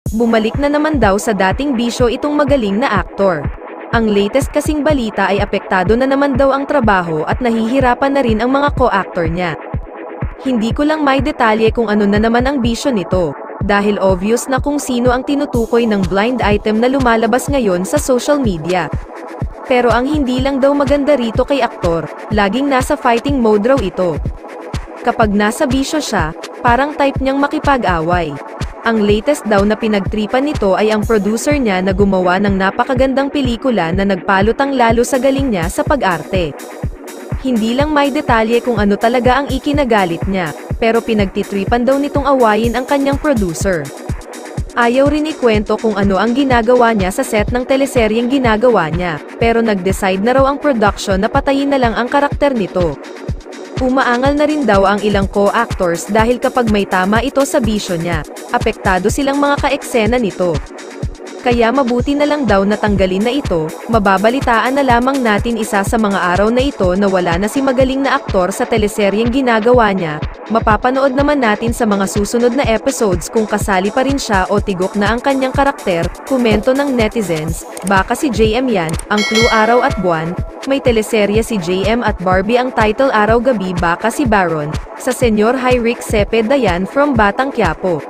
Bumalik na naman daw sa dating bisyo itong magaling na aktor. Ang latest kasing balita ay apektado na naman daw ang trabaho at nahihirapan na rin ang mga co-actor niya. Hindi ko lang may detalye kung ano na naman ang bisyo nito, dahil obvious na kung sino ang tinutukoy ng blind item na lumalabas ngayon sa social media. Pero ang hindi lang daw maganda rito kay aktor, laging nasa fighting mode raw ito. Kapag nasa bisyo siya, parang type niyang makipag-away. Ang latest daw na pinagtripan nito ay ang producer niya na gumawa ng napakagandang pelikula na nagpalutang lalo sa galing niya sa pag-arte. Hindi lang may detalye kung ano talaga ang ikinagalit niya, pero pinagtitripan daw nitong awayin ang kanyang producer. Ayaw rin ikwento kung ano ang ginagawa niya sa set ng teleseryeng ginagawa niya, pero nag-decide na raw ang production na patayin na lang ang karakter nito. Umaangal na rin daw ang ilang co-actors dahil kapag may tama ito sa bisyo niya, apektado silang mga ka-eksena nito. Kaya mabuti na lang daw natanggalin na ito. Mababalitaan na lamang natin isa sa mga araw na ito na wala na si magaling na aktor sa teleseryeng ginagawa niya. Mapapanood naman natin sa mga susunod na episodes kung kasali pa rin siya o tigok na ang kanyang karakter. Komento ng netizens, baka si JM yan, ang clue araw at buwan. May teleserye si JM at Barbie ang title araw-gabi, baka si Baron. Sa Senyor Hyrick Ceped Dayan from Batang Quiapo.